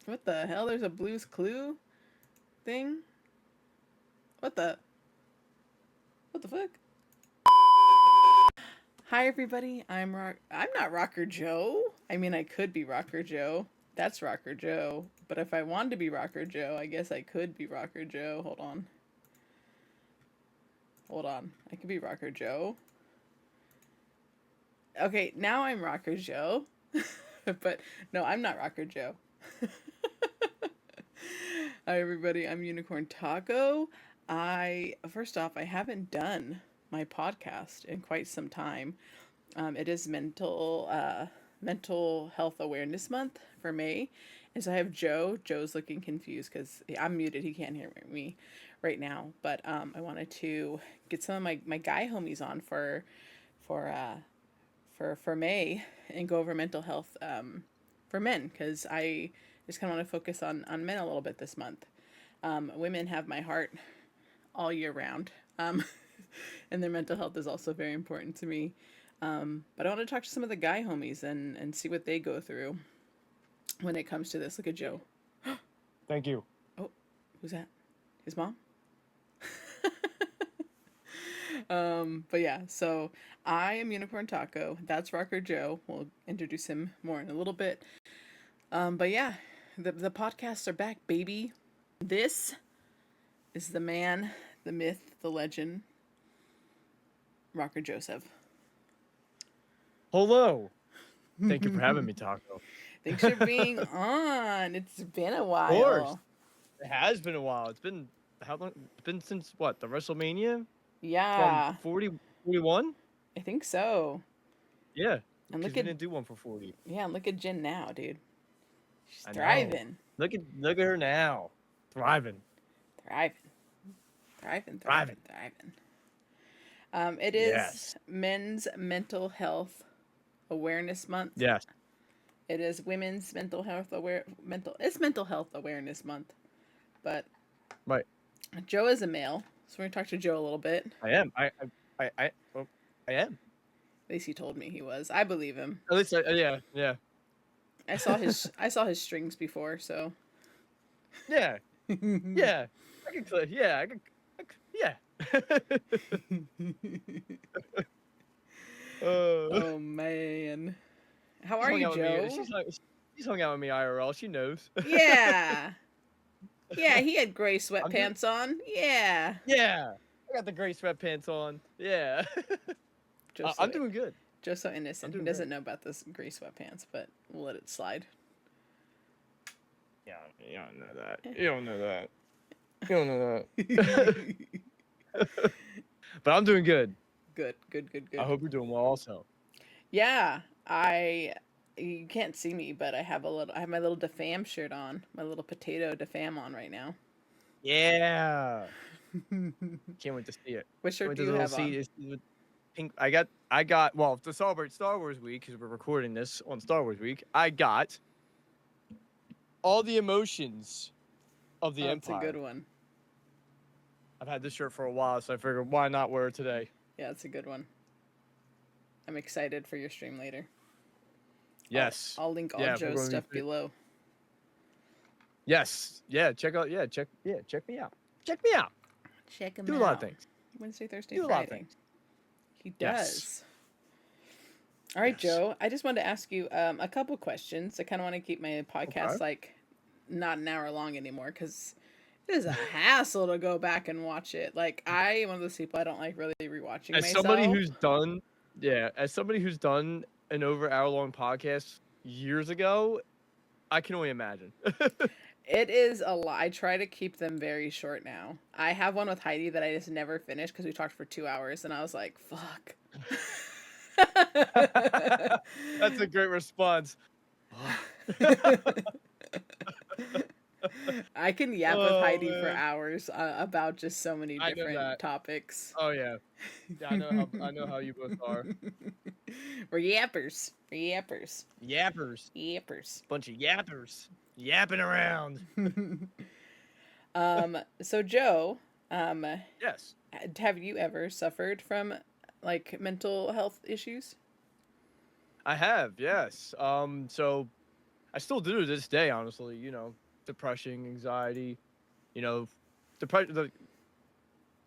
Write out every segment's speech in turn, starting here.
What the hell? There's a Blue's Clue thing? What the? What the fuck? Hi everybody. I'm not Rocker Joe. I mean, I could be Rocker Joe. That's Rocker Joe. But if I wanted to be Rocker Joe, I guess I could be Rocker Joe. Hold on. Hold on. I could be Rocker Joe. Okay, now I'm Rocker Joe. But no, I'm not Rocker Joe. Hi everybody, I'm Unicorn Taco. First off, I haven't done my podcast in quite some time. It is mental health awareness month for May, and so I have Joe. Joe's looking confused because I'm muted. He can't hear me right now. But I wanted to get some of my guy homies on for uh, for May and go over mental health for men because I just kind of want to focus on men a little bit this month. Women have my heart all year round. And their mental health is also very important to me. But I want to talk to some of the guy homies and see what they go through when it comes to this. Look at Joe. Thank you. Oh, who's that? His mom? But yeah, so I am Unicorn Taco. That's Rocker Joe. We'll introduce him more in a little bit. But yeah, the podcasts are back, baby. This is the man, the myth, the legend, Rocker Joseph. Hello. Thank you for having me, Taco. Thanks for being on. It's been a Of course. while. It has been a while. It's been how long? It's been since what? The WrestleMania from Yeah, 41? I think so. Yeah. And Because look we at didn't do one for 40. yeah, and look at Jen now, dude. She's I know. thriving, Look at her now. Thriving. thriving, thriving, thriving, Thriving. thriving. It is Yes. Men's Mental Health Awareness Month. Yes. It is Women's Mental Health It's Mental Health Awareness Month. But Right. Joe is a male, so we're gonna talk to Joe a little bit. I am. Well, I am. At least he told me he was. I believe him. At least yeah, yeah. I saw his strings before, so. Yeah. Yeah. Yeah. Oh man. How She's are hung you, out with me. Joe? She's hung out with me IRL. She knows. Yeah. Yeah, he had gray I'm doing. sweatpants on. Yeah. Yeah, I got the gray sweatpants on. Yeah, Joe's so I'm doing good. Joe's so I'm innocent. He doing great. doesn't know about this gray sweatpants, but we'll let it slide. Yeah, you don't know that. You don't know that. You don't know that. But I'm doing good. Good, good, good, I good. hope you're doing well also. Yeah, you can't see me, but I have my little defam shirt on. My little potato defam on right now. Yeah, can't wait to see it. What Can't shirt wait do to you little have on? see it with pink. I got. Well, to celebrate Star Wars Week, because we're recording this on Star Wars Week, I got all the emotions of the Oh, it's a good Empire. one. I've had this shirt for a while, so I figured why not wear it today. Yeah, it's a good one. I'm excited for your stream later. Yes. I'll link all Yeah, we're Joe's going to stuff be. below. Yes. Yeah. Check out. Yeah. Check me out. Check me out. Check him Do a out. lot of things. Wednesday, Thursday, Do a lot of Friday. things. He Yes. does. All right, Yes. Joe. I just wanted to ask you a couple questions. I kind of want to keep my podcast Okay. like not an hour long anymore because it is a hassle to go back and watch it. Like I am one of those people I don't like really rewatching As somebody myself. who's done, yeah, as somebody who's done an over hour long podcast years ago, I can only imagine. It is a lot. I try to keep them very short now. I have one with Heidi that I just never finished because we talked for 2 hours and I was like, fuck. That's a great response. I can yap with Oh Heidi for man, hours about just so many I know different that. topics. Oh yeah, yeah. I know how you both are. We're yappers. We're yappers. Yappers. Yappers. Bunch of yappers. Yapping around. So Joe, Yes. have you ever suffered from like mental health issues? I have, yes. So I still do to this day, honestly. Depression, anxiety. You know, the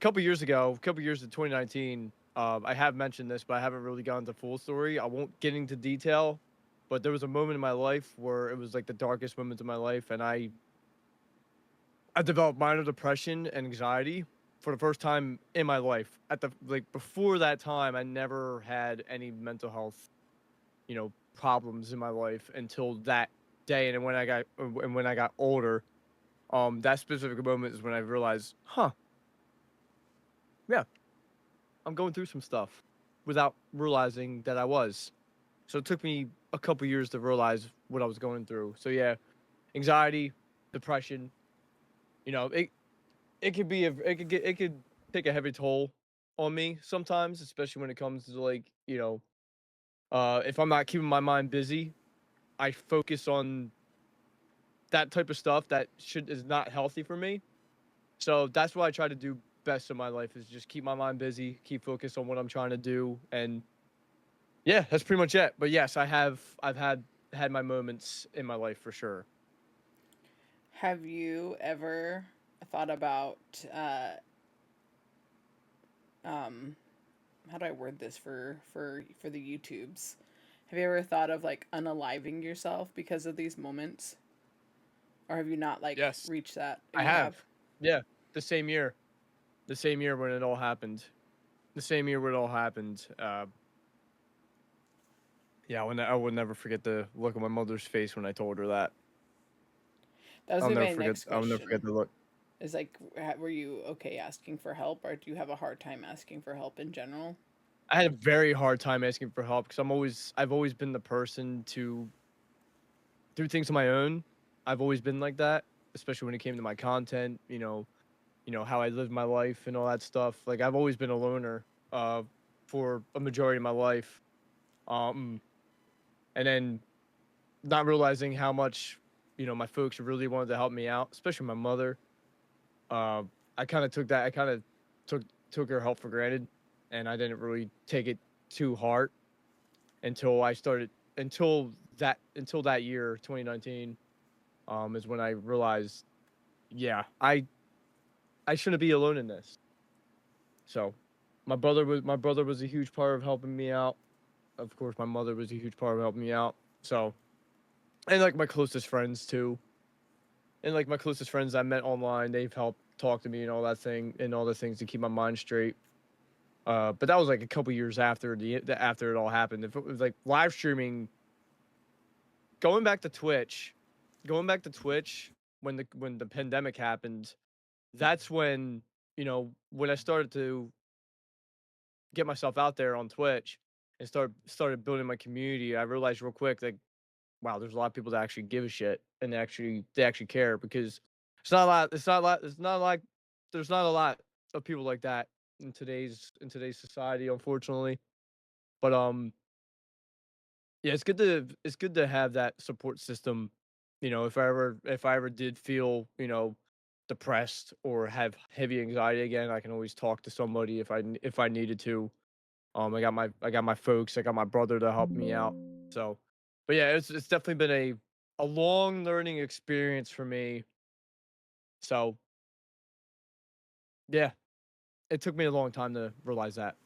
couple years ago, couple years in 2019. I have mentioned this, but I haven't really gone into full story. I won't get into detail, but there was a moment in my life where it was like the darkest moments of my life, and I developed minor depression and anxiety for the first time in my life. Before that time, I never had any mental health, problems in my life until that day. And when I got older, that specific moment is when I realized, huh, yeah, I'm going through some stuff without realizing that I was. So it took me a couple years to realize what I was going through. So yeah, anxiety, depression, it could be it could take a heavy toll on me sometimes, especially when it comes to if I'm not keeping my mind busy, I focus on that type of stuff that should is not healthy for me. So that's what I try to do best in my life is just keep my mind busy, keep focused on what I'm trying to do, and yeah, that's pretty much it. But yes, I've had my moments in my life for sure. Have you ever thought about um how do I word this for the YouTubes? Have you ever thought of like unaliving yourself because of these moments? Or have you not like Yes, reached that? I You have. have. Yeah, the same year, the same year when it all happened, the same year when it all happened. Yeah, I will never forget the look on my mother's face when I told her that. That was I'll gonna be never my forget. next I'll never forget question. the look. Is like, were you okay asking for help, or do you have a hard time asking for help in general? I had a very hard time asking for help because I've always been the person to do things on my own. I've always been like that, especially when it came to my content. How I lived my life and all that stuff. Like I've always been a loner, for a majority of my life. Um, and then not realizing how much, my folks really wanted to help me out, especially my mother. Uh, I kind of took took her help for granted, and I didn't really take it too hard until I started until that year, 2019, is when I realized, yeah, I shouldn't be alone in this. So, my brother was a huge part of helping me out. Of course, my mother was a huge part of helping me out. So, and like my closest friends too, and like my closest friends I met online, they've helped talk to me and all the things to keep my mind straight. But that was like a couple years after after it all happened. If it was like live streaming, going back to Twitch, going back to Twitch when the pandemic happened, that's when I started to get myself out there on Twitch and started building my community. I realized real quick like, wow, there's a lot of people that actually give a shit and they actually care because it's not like there's not a lot of people like that in today's society, unfortunately. But yeah, it's good to have that support system. If I ever did feel, depressed or have heavy anxiety again, I can always talk to somebody if I needed to. I got my folks, I got my brother to help me out. So, but yeah, it's definitely been a long learning experience for me. So, yeah, it took me a long time to realize that.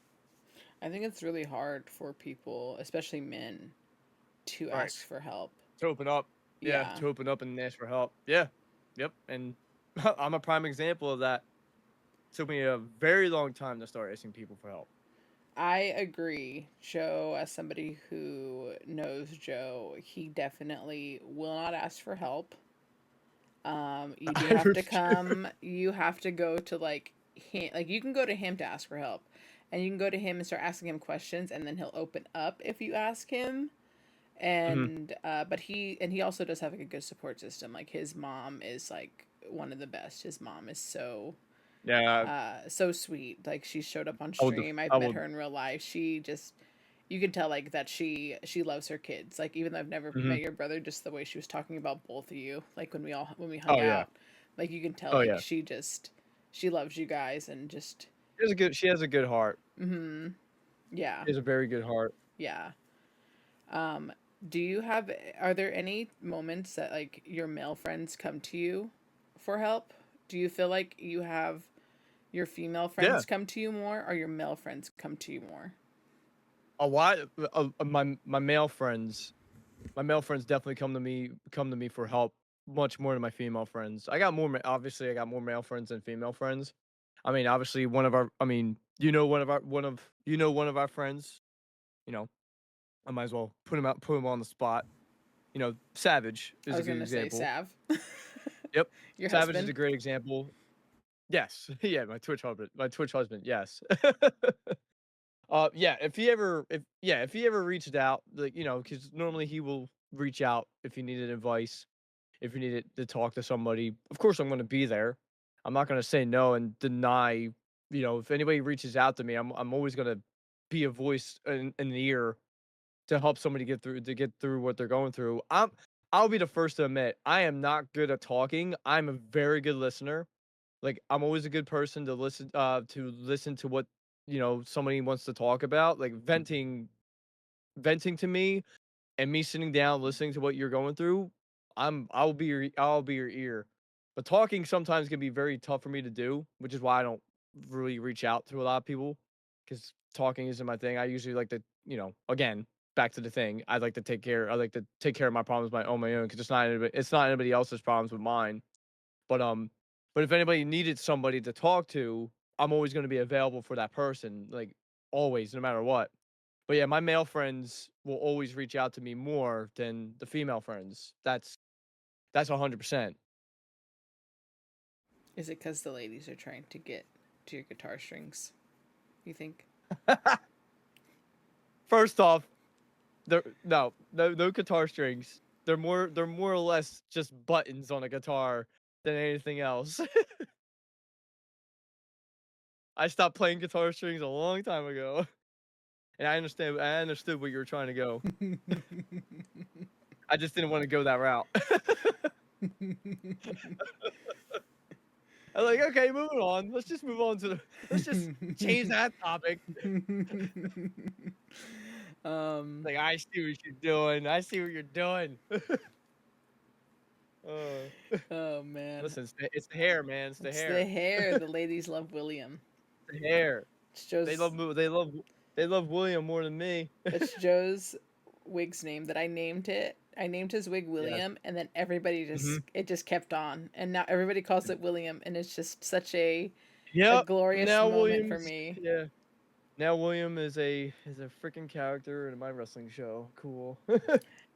I think it's really hard for people, especially men, to Right. ask for help. To open up. Yeah, Yeah, to open up and ask for help. Yeah. Yep. And I'm a prime example of that. Took me a very long time to start asking people for help. I agree. Joe, as somebody who knows Joe, he definitely will not ask for help. You do I have to refuse. come. You have to go to like him. Like you can go to him to ask for help, and you can go to him and start asking him questions, and then he'll open up if you ask him. Mhm. And but he also does have like a good support system. Like his mom is like one of the best. His mom is Yeah, so sweet. Like she showed up on I would. stream. I've I met would. her in real life. She just you can tell like that she loves her kids. Like even though I've never Mhm. met your brother, just the way she was talking about both of you, like when we hung Oh yeah. out, like you can tell Oh like yeah. she loves you guys and just She has a good heart. yeah, She has a very good heart. yeah. Um Do you have, are there any moments that like your male friends come to you for help? Do you feel like you have your female Yeah, friends come to you more or your male friends come to you more? a lot of my male friends definitely come to me for help much more than my female friends. I got more obviously I got more male friends than female friends. I mean, obviously one of our friends, you know, I might as well put him on the spot. You know, Savage I is a was good going to say example. Sav. Yep. Your Savage is husband? a great example. Yes. Yeah, my Twitch husband, yes. Yeah, if he ever reached out, like, you know, because normally he will reach out if he needed advice, if you needed to talk to somebody. Of course, I'm gonna be there. I'm not gonna say no and deny, you know, if anybody reaches out to me, I'm always gonna be a voice in the ear to help somebody get through what they're going through. I'll be the first to admit I am not good at talking. I'm a very good listener. Like, I'm always a good person to listen to what, you know, somebody wants to talk about. Like, venting to me and me sitting down listening to what you're going through, I'll be your ear. But talking sometimes can be very tough for me to do, which is why I don't really reach out to a lot of people because talking isn't my thing. I usually like to, you know, again, back to the thing. I like to take care of my problems on my own because it's not anybody else's problems but mine. But but if anybody needed somebody to talk to, I'm always going to be available for that person, like always, no matter what. But yeah, my male friends will always reach out to me more than the female friends. That's 100%. Is it because the ladies are trying to get to your guitar strings? You think? First off, no guitar strings. They're more or less just buttons on a guitar than anything else. I stopped playing guitar strings a long time ago, and I understood where you were trying to go. I just didn't want to go that route. I'm like, okay, moving on. Let's just move on to let's just change that topic. um, Like, I see what you're doing. I see what you're doing. uh, oh man. listen, it's the hair, man. It's the It's the hair. hair. The ladies love William. The hair. It's They Joe's. love they love William more than me. That's Joe's wig's name that I named it. I named his wig Yes. William, and then everybody just Hmm. it just kept on, and now everybody calls it William, and it's just such a Yep. glorious Now moment for Williams. me. Yeah. Now William is a freaking character in my wrestling show. Cool.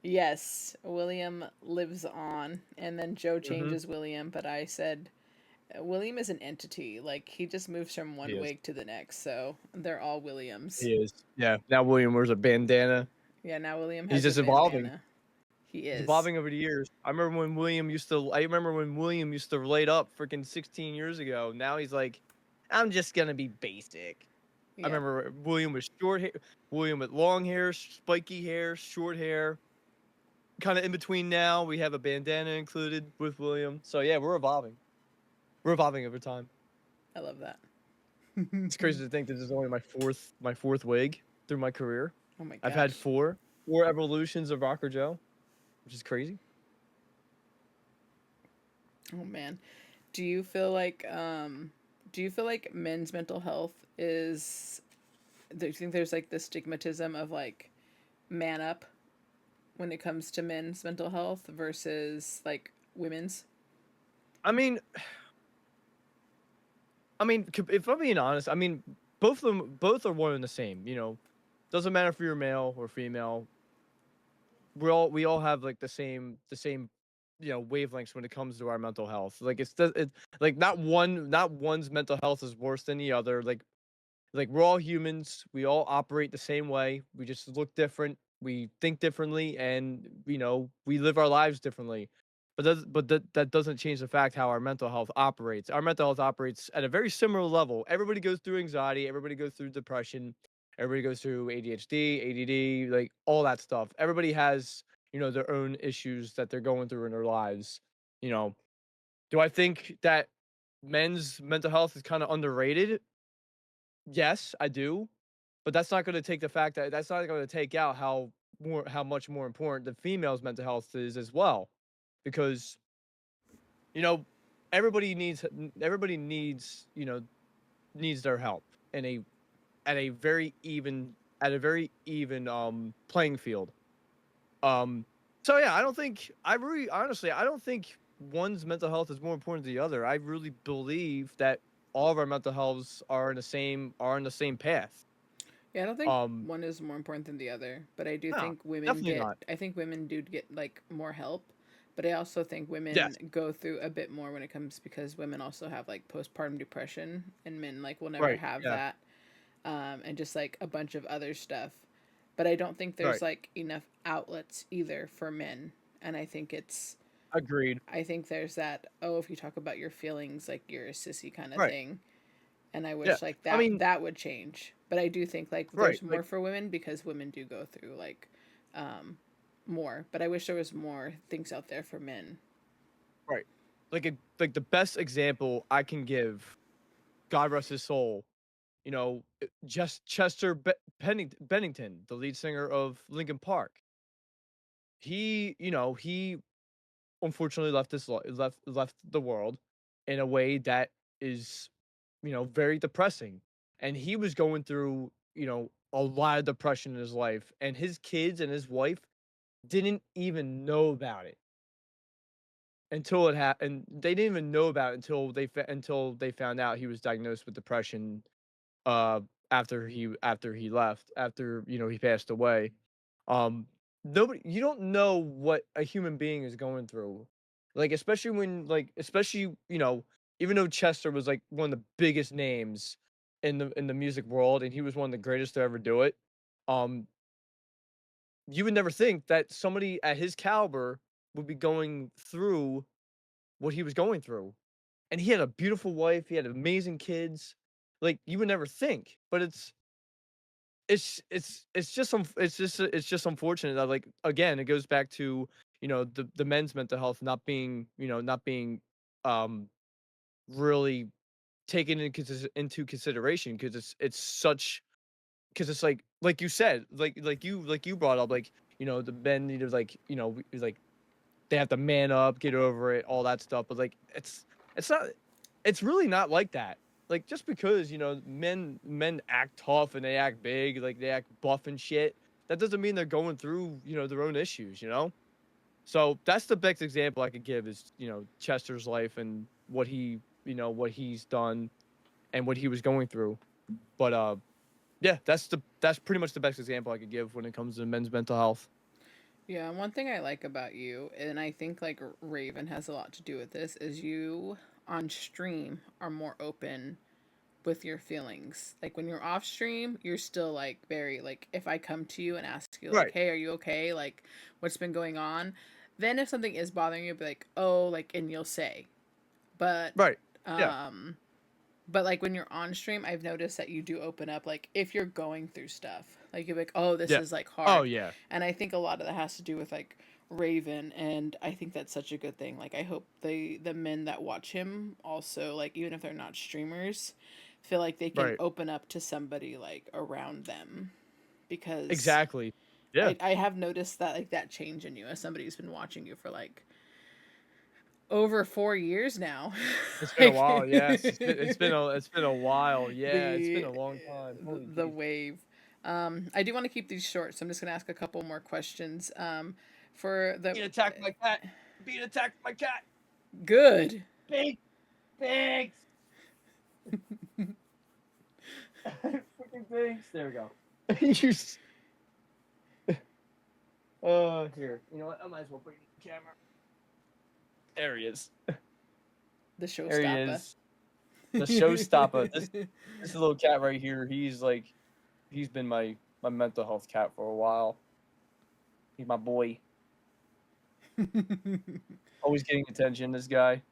Yes, William lives on, and then Joe Hmm. changes William, but I said William is an entity. Like he just moves from He one is. wig to the next, so they're all Williams. He is. Yeah. Now William wears a bandana. Yeah, now William He's has a just evolving. bandana. He He's is. evolving over the years. I remember when William used to light up freaking 16 years ago. Now he's like, I'm just gonna be basic. I Yep. remember William with short hair, William with long hair, spiky hair, short hair. Kind of in between now, we have a bandana included with William. So yeah, we're evolving. We're evolving over time. I love that. It's crazy to think this is only my fourth wig through my career. Oh my I've had gosh. four evolutions of Rocker Joe, which is crazy. Oh man. Do you feel like men's mental health is, do you think there's like the stigmatism of like man up when it comes to men's mental health versus like women's? I mean, if I'm being honest, I mean, both are one and the same. You know, doesn't matter if you're male or female. We all have like the same, you know, wavelengths when it comes to our mental health. Like it's like not one's mental health is worse than the other. Like we're all humans. We all operate the same way. We just look different. We think differently, and you know we live our lives differently. That doesn't change the fact how our mental health operates. Our mental health operates at a very similar level. Everybody goes through anxiety. Everybody goes through depression. Everybody goes through ADHD, ADD, like all that stuff. Everybody has, you know, their own issues that they're going through in their lives. You know, do I think that men's mental health is kind of underrated? Yes, I do. But that's not going to take the fact that that's not going to take out how how much more important the female's mental health is as well, because you know everybody needs needs their help in a at a very even at a very even playing field. Um, so yeah, I really honestly I don't think one's mental health is more important than the other. I really believe that all of our mental healths are in the same path. Yeah, I don't think Um, one is more important than the other, but I do no, think women definitely get not. I think women do get like more help, but I also think women Yes, go through a bit more when it comes because women also have like postpartum depression and men like will never right, have yeah, that. And just like a bunch of other stuff. But I don't think there's right, like enough outlets either for men. And agreed. I think there's that, oh, if you talk about your feelings, like you're a sissy kind of Right, thing. And I yeah. wish like I mean, that would change. But I do think like right, there's more like for women because women do go through like um, more. But I wish there was more things out there for men. right, like the best example I can give, God rest his soul, just Bennington, the lead singer of Linkin Park. He unfortunately left the world in a way that is, very depressing. And he was going through, a lot of depression in his life, and his kids and his wife didn't even know about it until it happened. They didn't even know about it until they found out he was diagnosed with depression uh after he passed away. um Nobody, you don't know what a human being is going through, like especially even though Chester was like one of the biggest names in the music world, and he was one of the greatest to ever do it. um you would never think that somebody at his caliber would be going through what he was going through. And he had a beautiful wife, he had amazing kids. Like, you would never think, but it's just unfortunate that, like, again, it goes back to, the men's mental health not being um really taken into consideration, because because it's like you said, like you brought up, like, the men need to, like, like, they have to man up, get over it, all that stuff. But like, it's not it's really not like that. Like, just because, men act tough and they act big, like they act buff and shit, that doesn't mean they're going through, their own issues. So that's the best example I could give is, Chester's life and what he's done and what he was going through. But yeah, that's pretty much the best example I could give when it comes to men's mental health. Yeah, one thing I like about you, and I think like Raven has a lot to do with this, is you on stream are more open with your feelings. Like when you're off stream, you're still like very like if I come to you and ask you like, Right. "Hey, are you okay? Like what's been going on?" Then if something is bothering you, be like, "Oh," like and you'll say. But Right. Yeah. um but like when you're on stream, I've noticed that you do open up like if you're going through stuff. Like you're like, "Oh, this Yeah. is like Oh hard." yeah. And I think a lot of that has to do with like Raven, and I think that's such a good thing. Like I hope the men that watch him also, like even if they're not streamers, feel like they can Right. open up to somebody like around them, because Exactly. Yeah. I have noticed that like that change in you as somebody who's been watching you for like over 4 years now. It's been a Like while, yes. It's been a while. Yeah, it's been the a long time. Holy the jeez. wave. I do want to keep these short, so I'm just gonna ask a couple more questions. For the Being attacked by cat. Being attacked by cat. good. Big thanks. Freaking thanks. There we go. You s- Here. You know what? I might as well bring the camera. There he is. The There he showstopper. is. The showstopper. This little cat right here. He's been my mental health cat for a while. He's my boy. Always getting attention. This guy.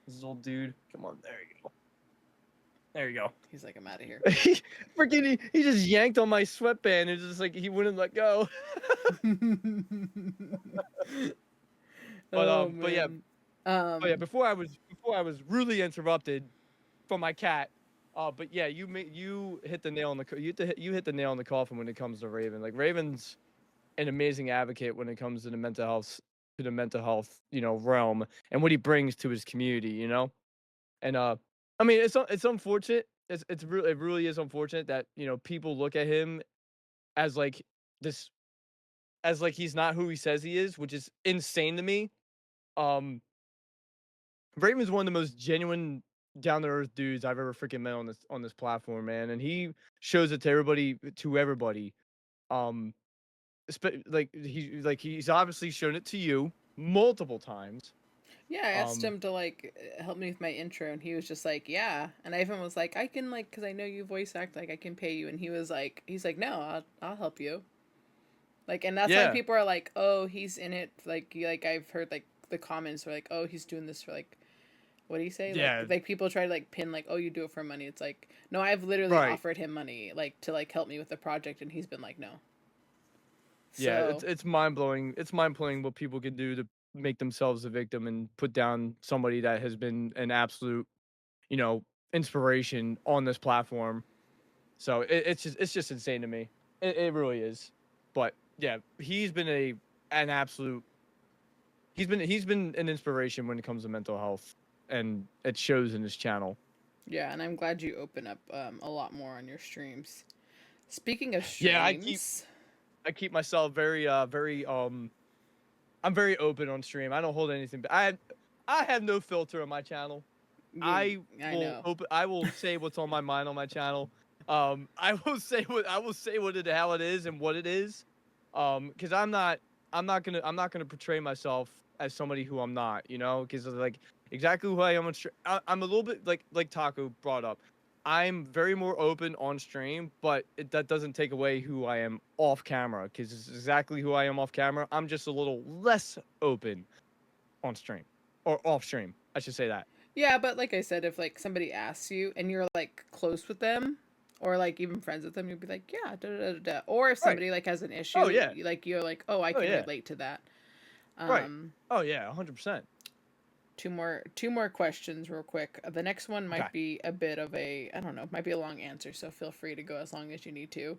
This old dude. Come on. There you go. There you go. He's like, I'm out of here. He he just yanked on my sweatband and just like he wouldn't let go. But Oh but yeah, man. Um, before I was rudely interrupted from my cat. But yeah, you hit the nail on the you hit the nail on the coffin when it comes to Raven. Like, Ravens. an amazing advocate when it comes to the mental health, realm and what he brings to his community, And I mean, it's unfortunate. It really is unfortunate that, people look at him as like this as like he's not who he says he is, which is insane to me. Um Raven's one of the most genuine, down to earth dudes I've ever freaking met on this platform, man, and he shows it to everybody. Um, he's obviously shown it to you multiple times. Yeah, I asked Um, him to like help me with my intro, and he was just like, "Yeah." And I even was like, "I can like, cause I know you voice act, like I can pay you." And he's like, "No, I'll help you." Like, and that's why yeah, people are like, "Oh, he's in it." Like I've heard like the comments were like, "Oh, he's doing this for like." What do you say? yeah, Like people try to like pin like, "Oh, you do it for money." It's like, no, I've literally right, offered him money like to like help me with the project, and he's been like, "No." yeah. So It's mind blowing. It's mind blowing what people can do to make themselves a victim and put down somebody that has been an absolute, you know, inspiration on this platform. So it's just insane to me. It really is. But yeah, he's been an absolute he's been an inspiration when it comes to mental health, and it shows in his channel. yeah, and I'm glad you open up a lot more on your streams. Speaking of Yeah, streams, I keep myself very I'm very open on stream. I don't hold anything back. I have no filter on my channel. you, I know. I will say what's on my mind on my channel. I will say what the hell it is and what it is. Because I'm not gonna portray myself as somebody who I'm not. Because like exactly who I am I'm a little bit like Taco brought up. I'm very more open on stream, but that doesn't take away who I am off camera. Because it's exactly who I am off camera. I'm just a little less open on stream or off stream. I should say that. Yeah, but like I said, if like somebody asks you and you're like close with them or like even friends with them, you'd be like, yeah, da da da da. Or if Right. somebody like has an Oh issue, yeah. like you're like, oh, I Oh can yeah. relate to that. Right. Um, Oh yeah, 100%. two more questions real quick. The next one Okay. might be a bit of a I don't know, might be a long answer, so feel free to go as long as you need to.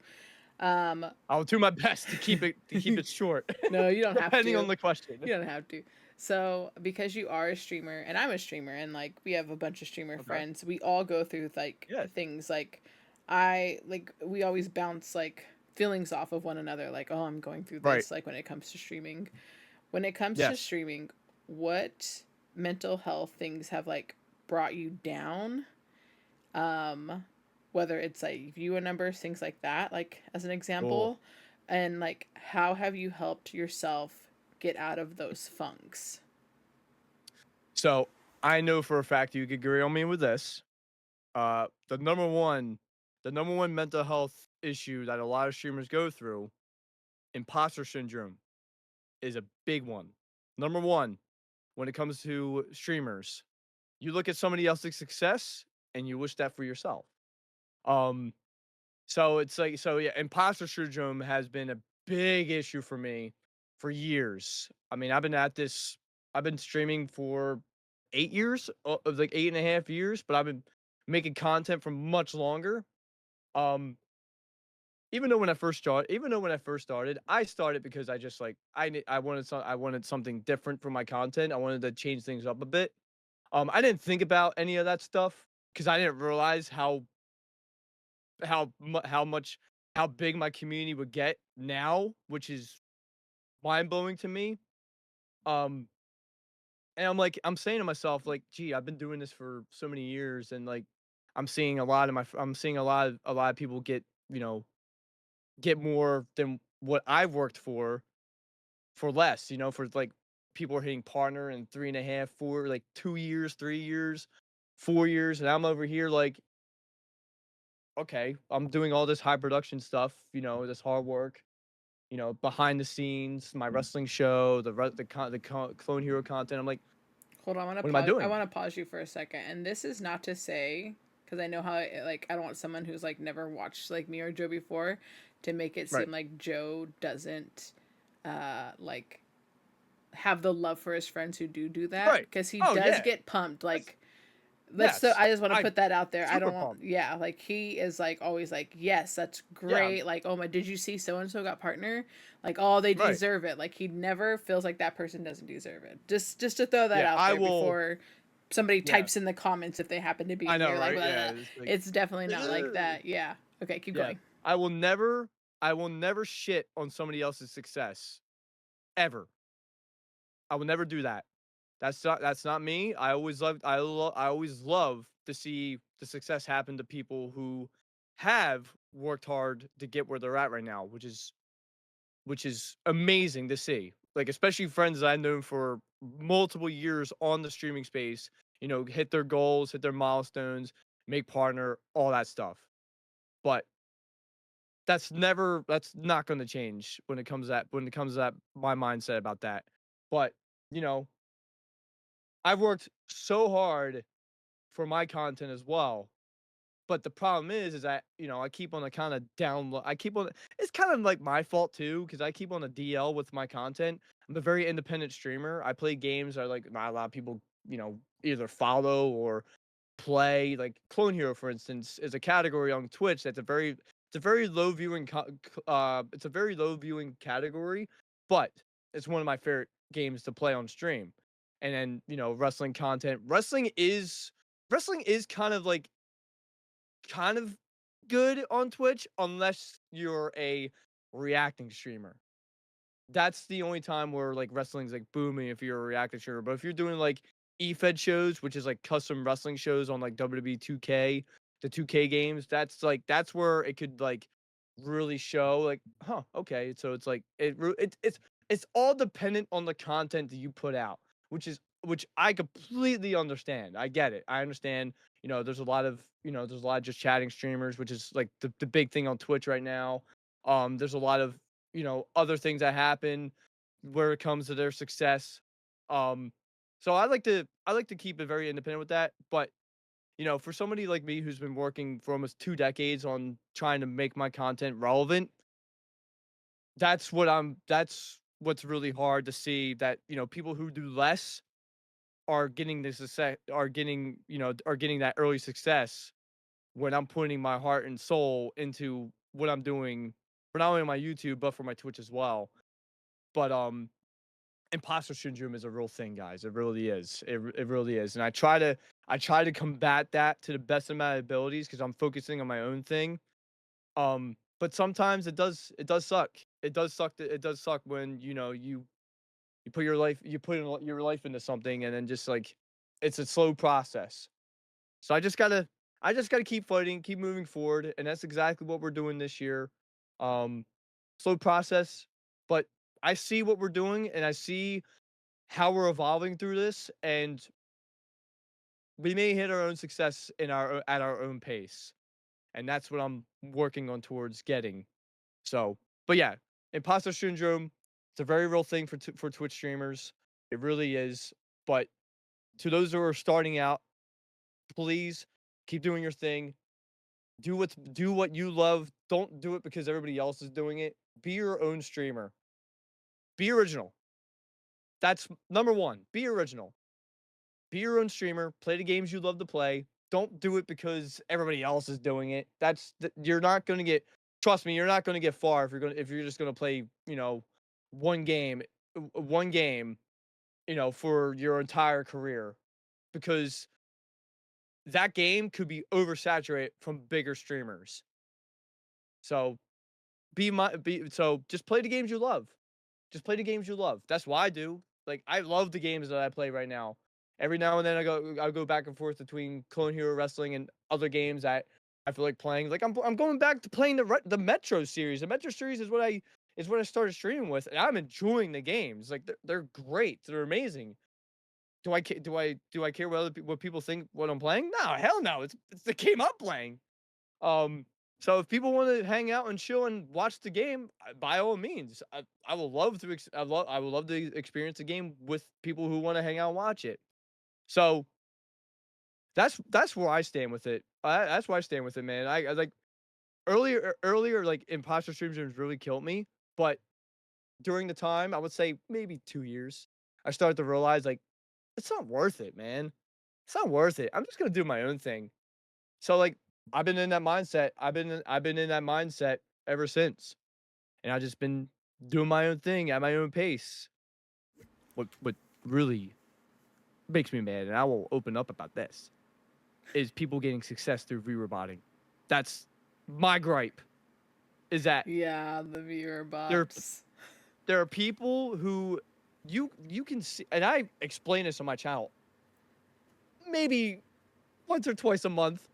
Um, I'll do my best to keep it short, no, you don't have depending on to. the question. You don't have to. So, because you are a streamer and I'm a streamer and like we have a bunch of streamer Okay. friends, we all go through like Yeah. things like I like we always bounce like feelings off of one another like, "Oh, I'm going through Right. this," like when it comes to streaming. When it comes to Yes. streaming, what mental health things have like brought you down? Um whether it's like viewer numbers, things like that, like as an Oh. example, and like how have you helped yourself get out of those funks? So I know for a fact you could agree on me with this. The number one mental health issue that a lot of streamers go through, imposter syndrome, is a big one. Number one, when it comes to streamers, you look at somebody else's success and you wish that for yourself. Um, So it's like yeah, imposter syndrome has been a big issue for me for years. I mean, I've been streaming for 8 years, of like 8.5 years, but I've been making content for much longer. Um, even though when I first started, I started because I just like I wanted something different for my content. I wanted to change things up a bit. I didn't think about any of that stuff because I didn't realize how much how big my community would get now, which is mind blowing to me. Um, and I'm saying to myself, like, gee, I've been doing this for so many years, and like, I'm seeing a lot of people get more than what I've worked for less, for like people are hitting partner in 3.5, 4, like 2 years, 3 years, 4 years, and I'm over here like, okay, I'm doing all this high production stuff, this hard work, behind the scenes, my wrestling show, Clone Hero content. I'm like, Hold on, I want to what am I pause. I doing? want to pause you for a second, and this is not to say because I know how like I don't want someone who's like never watched like me or Joe before to make it Right. seem like Joe doesn't like have the love for his friends who do that Right. because he Oh does yeah. get pumped That's like That's so Yes, I just wanna I put that out there. I super don't want pumped. yeah, like, he is, like, always like, "Yes, that's Yeah, great." Like, "Oh my did you see so and so got partner?" Like, "Oh, they right. deserve it." Like, he never feels like that person doesn't deserve it. Just to throw that Yeah, out I there will. before somebody Yeah, types in the comments if they happen to be I in know, here, like, right? blah, Yeah, blah. it's like, It's definitely not like "Ugh." that. Yeah. Okay, keep Yeah, going. I will never, I will never shit on somebody else's success ever. I will never do that. That's not me. I always love to see the success happen to people who have worked hard to get where they're at right now, which is amazing to see. Like especially friends that I've known for multiple years on the streaming space, hit their goals, hit their milestones, make partner, all that stuff. But that's not going to change when it comes to that my mindset about that. But, you know, I've worked so hard for my content as well. But the problem is that, I keep on a kind of down low. I keep on It's kind of like my fault too, because I keep on a DL with my content. I'm a very independent streamer. I play games that like not a lot of people, either follow or play. Like Clone Hero, for instance, is a category on Twitch it's a very low viewing it's a very low viewing category, but it's one of my favorite games to play on stream. And then, wrestling content. Wrestling is kind of good on Twitch unless you're a reacting streamer. That's the only time where like wrestling's like booming if you're a reacting streamer. But if you're doing like EFED shows, which is like custom wrestling shows on like WWE 2K, the 2K games, that's where it could like really show like, huh, okay. So it's like it's all dependent on the content that you put out, which I completely understand. I get it. I understand, there's a lot of just chatting streamers, which is like the big thing on Twitch right now. There's a lot of, other things that happen where it comes to their success. Um, so I like to keep it very independent with that. But, for somebody like me who's been working for almost 2 decades on trying to make my content relevant, that's what's really hard to see that, people who do less are getting this success are getting that early success when I'm putting my heart and soul into what I'm doing for not only my YouTube but for my Twitch as well. But imposter syndrome is a real thing, guys. It really is. It really is. And I try to combat that to the best of my abilities because I'm focusing on my own thing. But sometimes it does suck. It does suck when you put your life into something and then just like it's a slow process. So I just gotta keep fighting, keep moving forward, and that's exactly what we're doing this year. Um, Slow process, but I see what we're doing and I see how we're evolving through this, and we may hit our own success at our own pace, and that's what I'm working on towards getting. So, but yeah, imposter syndrome, it's a very real thing for Twitch streamers. It really is. But to those who are starting out, please keep doing your thing. Do what you love. Don't do it because everybody else is doing it. Be your own streamer. Be original. That's number one. Be original. Be your own streamer. Play the games you love to play. Don't do it because everybody else is doing it. You're not going to get. Trust me, you're not going to get far if you're just going to play, one game, one game, for your entire career, because that game could be oversaturated from bigger streamers. So just play the games you love. Just play the games you love. That's what I do. Like I love the games that I play right now. Every now and then I go back and forth between Clone Hero Wrestling and other games that I feel like playing. Like I'm going back to playing the Metro series. The Metro series is what I started streaming with, and I'm enjoying the games. Like they're great. They're amazing. Do I care what people think what I'm playing? No, hell no. It's the game I'm playing. Um, so if people want to hang out and chill and watch the game, by all means, I will love to. I would love to experience the game with people who want to hang out and watch it. So that's where I stand with it. That's where I stand with it, man. I like earlier like imposter syndrome really killed me, but during the time I would say maybe 2 years, I started to realize like it's not worth it, man. It's not worth it. I'm just gonna do my own thing. So like I've been in that mindset. I've been in that mindset ever since. And I've just been doing my own thing at my own pace. What really makes me mad, and I will open up about this, is people getting success through re-roboting. That's my gripe. Is that Yeah, the viewer there bots. there are people who you can see, and I explain this on my channel maybe once or twice a month,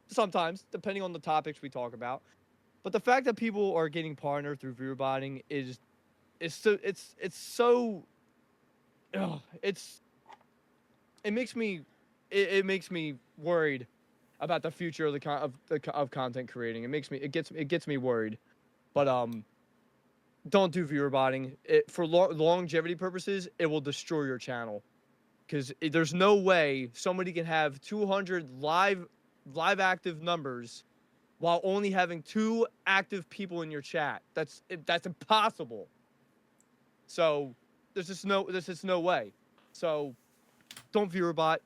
sometimes depending on the topics we talk about. But the fact that people are getting partnered through re-roboting is so it's so ugh, it makes me it makes me worried about the future of of content creating. It gets me worried. But don't do viewer botting. It for longevity purposes, it will destroy your channel because there's no way somebody can have 200 live active numbers while only having 2 active people in your chat. That's impossible. So there's just no way. So don't viewer bot.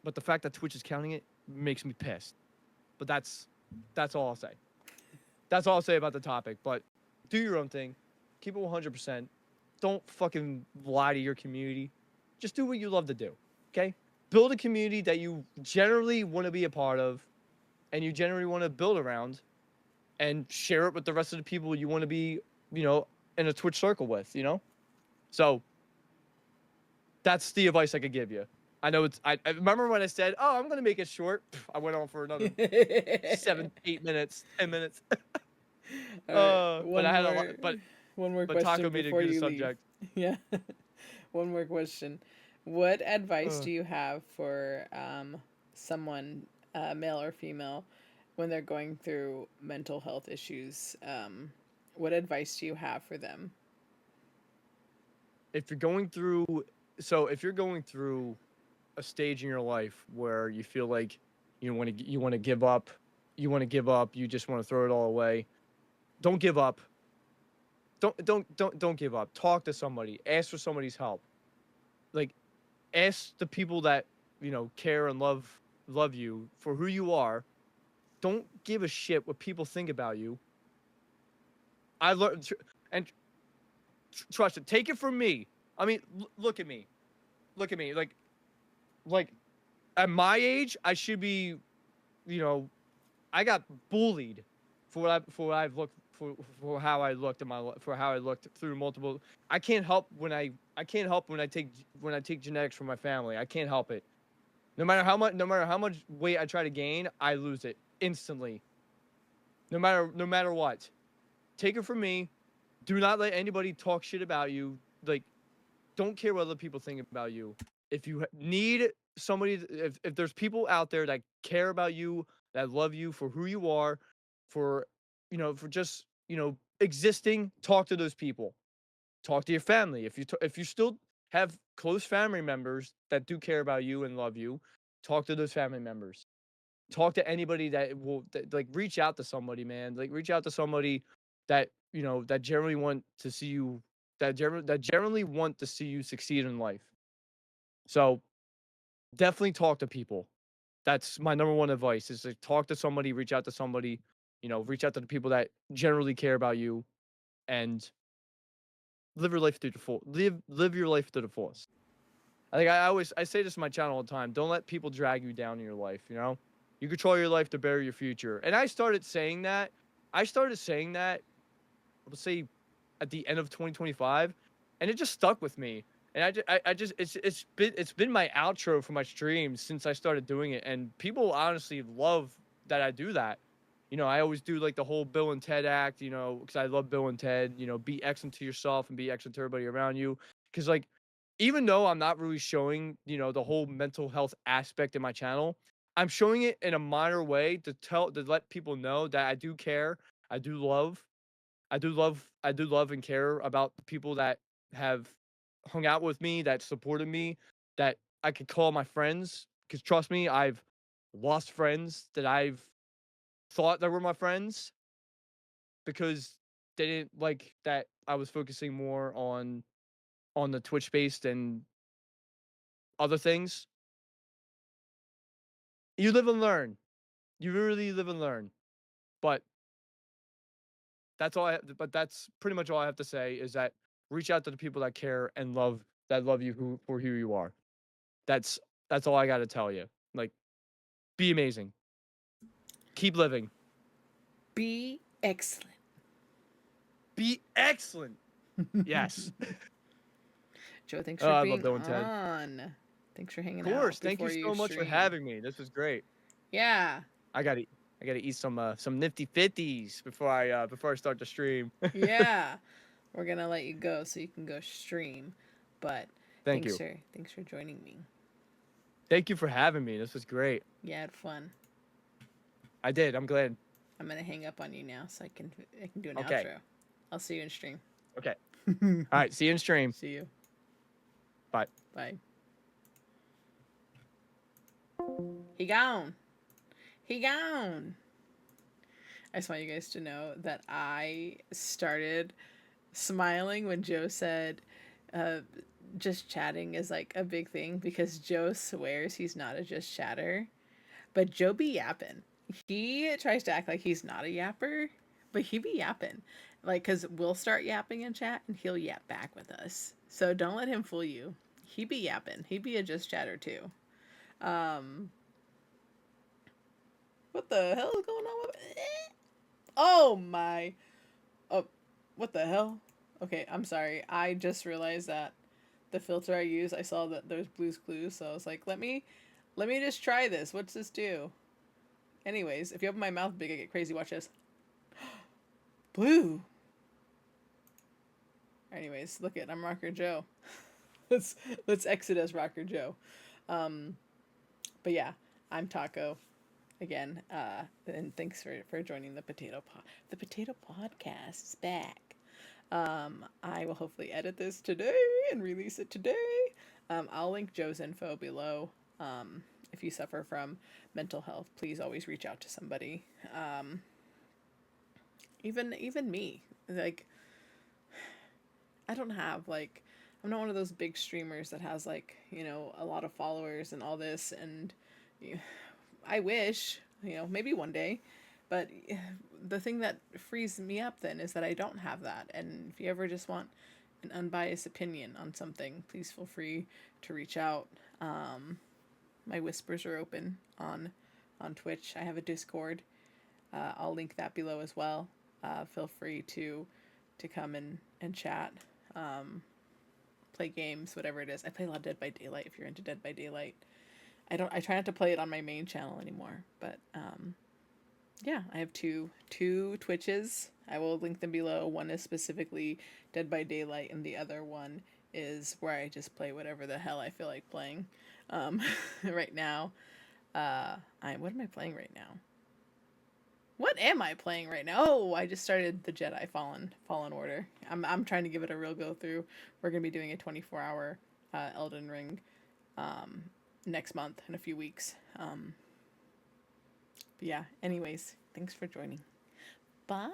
But the fact that Twitch is counting it makes me pissed. But that's all I'll say. That's all I'll say about the topic. But do your own thing. Keep it 100%. Don't fucking lie to your community. Just do what you love to do. Okay? Build a community that you generally want to be a part of and you generally want to build around and share it with the rest of the people you want to be, you know, in a Twitch circle with, you know? So that's the advice I could give you. I know I remember when I said, "Oh, I'm gonna make it short." I went on for another 7, 8 minutes, 10 minutes. All right, But I had a lot. one more But Taco question made a before good you leave. subject. Yeah, one more question. What advice Uh, do you have for someone, male or female, when they're going through mental health issues? What advice do you have for them? if you're going through, if you're going through a stage in your life where you feel like you want to give up, you just want to throw it all away. Don't give up. Don't give up. Talk to somebody. Ask for somebody's help. Like ask the people that care and love you for who you are. Don't give a shit what people think about you. I learned and trust it. Take it from me. I mean, look at me. Look at me. Like at my age, I should be, you know, I got bullied for what I've looked for how I looked in for how I looked through multiple. I can't help when I take genetics from my family. I can't help it. No matter how much weight I try to gain, I lose it instantly. No matter what. Take it from me. Do not let anybody talk shit about you. Like don't care what other people think about you. If you need somebody, if there's people out there that care about you, that love you for who you are, for for just existing, talk to those people. Talk to your family. If you still have close family members that do care about you and love you, talk to those family members. Talk to anybody like reach out to somebody, man. Like reach out to somebody that that generally want to see you that generally want to see you succeed in life. So definitely talk to people. That's my number one advice is to talk to somebody, reach out to somebody, reach out to the people that generally care about you and live your life to the full live your life to the fullest. I think I say this in my channel all the time. Don't let people drag you down in your life, you know? You control your life to better your future. And I started saying that. Let's say at the end of 2025, and it just stuck with me. And I just it's been my outro for my streams since I started doing it, and people honestly love that I do that. I always do like the whole Bill and Ted act, because I love Bill and Ted. Be excellent to yourself and be excellent to everybody around you. Because like, even though I'm not really showing, the whole mental health aspect in my channel, I'm showing it in a minor way to let people know that I do care, I do love, I do love and care about the people that have hung out with me, that supported me, that I could call my friends. Because trust me, I've lost friends that I've thought that were my friends because they didn't like that I was focusing more on the Twitch based and other things. You live and learn. You really live and learn. But that's pretty much all I have to say is that reach out to the people that care and love you for who you are. That's that's all I got to tell you. Like, be amazing. Keep living. Be excellent. Be excellent. Yes. Joe, thanks Oh, for I love being Bill and Ted. on. Thanks for hanging Of course. out Thank you before you so much for stream. having me. This was great. Yeah. I gotta I gotta eat some nifty fifties before I start the stream. Yeah. We're gonna let you go so you can go stream. But Thank you. thanks for joining me. Thank you for having me. This was great. Yeah, I had fun. I did. I'm glad. I'm gonna hang up on you now so I can do an Okay. outro. I'll see you in stream. Okay. All right. See you in stream. See you. Bye. Bye. He gone. He gone. I just want you guys to know that I started smiling when Joe said just chatting is like a big thing because Joe swears he's not a just chatter, but Joe be yapping. He tries to act like he's not a yapper, but he be yapping. Like, cause we'll start yapping in chat and he'll yap back with us. So don't let him fool you. He be yapping. He be a just chatter too. What the hell is going on with Oh my. Oh, what the hell? Okay, I'm sorry. I just realized that the filter I use, I saw that there's Blue's Clues, so I was like, let me just try this. What's this do? Anyways, if you open my mouth big, I get crazy. Watch this. Blue. Anyways, look it. I'm Rocker Joe. let's exit as Rocker Joe. But yeah, I'm Taco again. And thanks for joining the Potato Pod. The Potato Podcast is back. I will hopefully edit this today and release it today. I'll link Joe's info below. If you suffer from mental health, please always reach out to somebody. Even me. Like, I don't have like, I'm not one of those big streamers that has like, a lot of followers and all this. And I wish, maybe one day. But the thing that frees me up then is that I don't have that. And if you ever just want an unbiased opinion on something, please feel free to reach out. My whispers are open on Twitch. I have a Discord. I'll link that below as well. Feel free to come and chat, play games, whatever it is. I play a lot of Dead by Daylight. If you're into Dead by Daylight, I try not to play it on my main channel anymore, but yeah, I have two Twitches. I will link them below. One is specifically Dead by Daylight, and the other one is where I just play whatever the hell I feel like playing. Right now, what am I playing right now? What am I playing right now? Oh, I just started the Jedi Fallen Order. I'm trying to give it a real go through. We're gonna be doing a 24-hour Elden Ring next month in a few weeks. But yeah, anyways, thanks for joining. Bye.